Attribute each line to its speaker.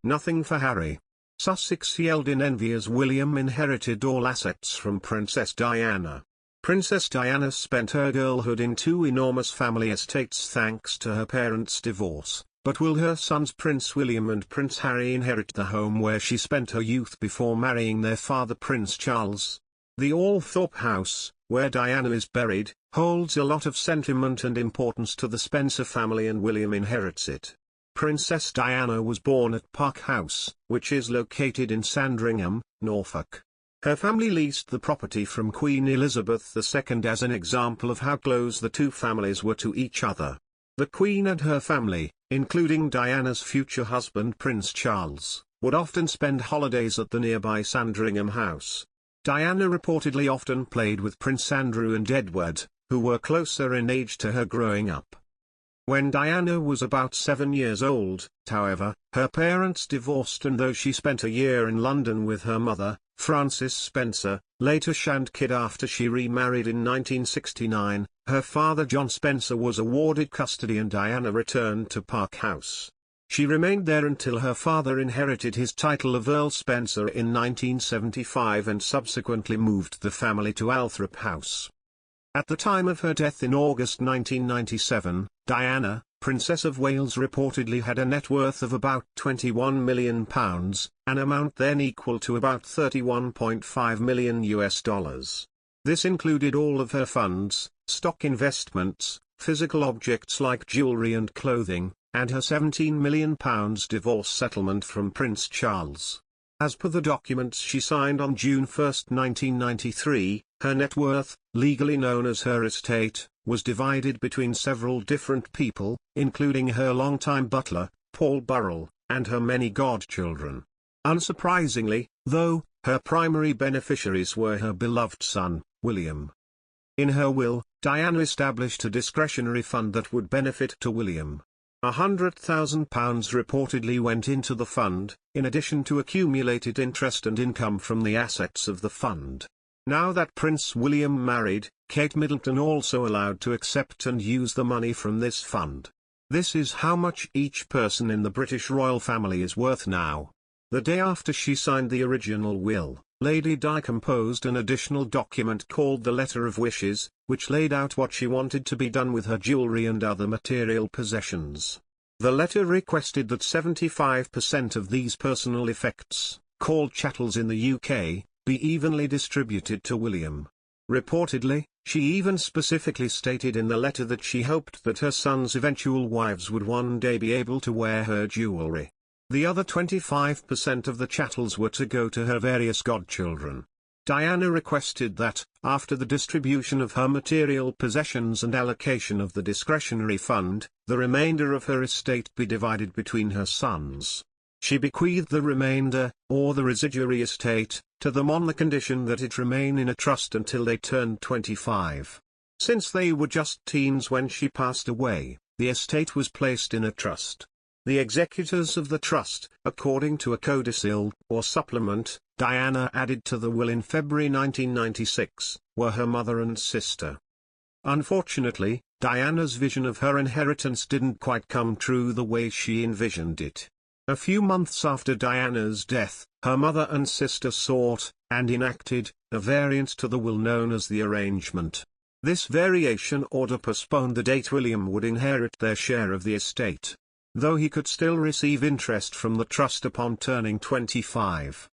Speaker 1: Nothing for Harry. Sussex yelled in envy as William inherited all assets from Princess Diana. Princess Diana spent her girlhood in two enormous family estates thanks to her parents' divorce, but will her sons Prince William and Prince Harry inherit the home where she spent her youth before marrying their father Prince Charles? The Althorp House, where Diana is buried, holds a lot of sentiment and importance to the Spencer family, and William inherits it. Princess Diana was born at Park House, which is located in Sandringham, Norfolk. Her family leased the property from Queen Elizabeth II as an example of how close the two families were to each other. The Queen and her family, including Diana's future husband Prince Charles, would often spend holidays at the nearby Sandringham house. Diana reportedly often played with Prince Andrew and Edward, who were closer in age to her growing up. When Diana was about 7 years old, however, her parents divorced, and though she spent a year in London with her mother, Frances Spencer, later shunned Kidd after she remarried in 1969, her father John Spencer was awarded custody and Diana returned to Park House. She remained there until her father inherited his title of Earl Spencer in 1975 and subsequently moved the family to Althorp House. At the time of her death in August 1997, Diana, Princess of Wales, reportedly had a net worth of about £21 million, an amount then equal to about $31.5 million. This included all of her funds, stock investments, physical objects like jewellery and clothing, and her £17 million divorce settlement from Prince Charles. As per the documents she signed on June 1, 1993, her net worth, legally known as her estate, was divided between several different people, including her longtime butler, Paul Burrell, and her many godchildren. Unsurprisingly, though, her primary beneficiaries were her beloved son, William. In her will, Diana established a discretionary fund that would benefit to William. £100,000 reportedly went into the fund, in addition to accumulated interest and income from the assets of the fund. Now that Prince William married, Kate Middleton also allowed to accept and use the money from this fund. This is how much each person in the British royal family is worth now. The day after she signed the original will, Lady Di composed an additional document called the Letter of Wishes, which laid out what she wanted to be done with her jewellery and other material possessions. The letter requested that 75% of these personal effects, called chattels in the UK, be evenly distributed to William. Reportedly, she even specifically stated in the letter that she hoped that her sons' eventual wives would one day be able to wear her jewellery. The other 25% of the chattels were to go to her various godchildren. Diana requested that, after the distribution of her material possessions and allocation of the discretionary fund, the remainder of her estate be divided between her sons. She bequeathed the remainder, or the residuary estate, to them on the condition that it remain in a trust until they turned 25. Since they were just teens when she passed away, the estate was placed in a trust. The executors of the trust, according to a codicil, or supplement, Diana added to the will in February 1996, were her mother and sister. Unfortunately, Diana's vision of her inheritance didn't quite come true the way she envisioned it. A few months after Diana's death, her mother and sister sought, and enacted, a variant to the will known as the arrangement. This variation order postponed the date William would inherit their share of the estate, though he could still receive interest from the trust upon turning 25.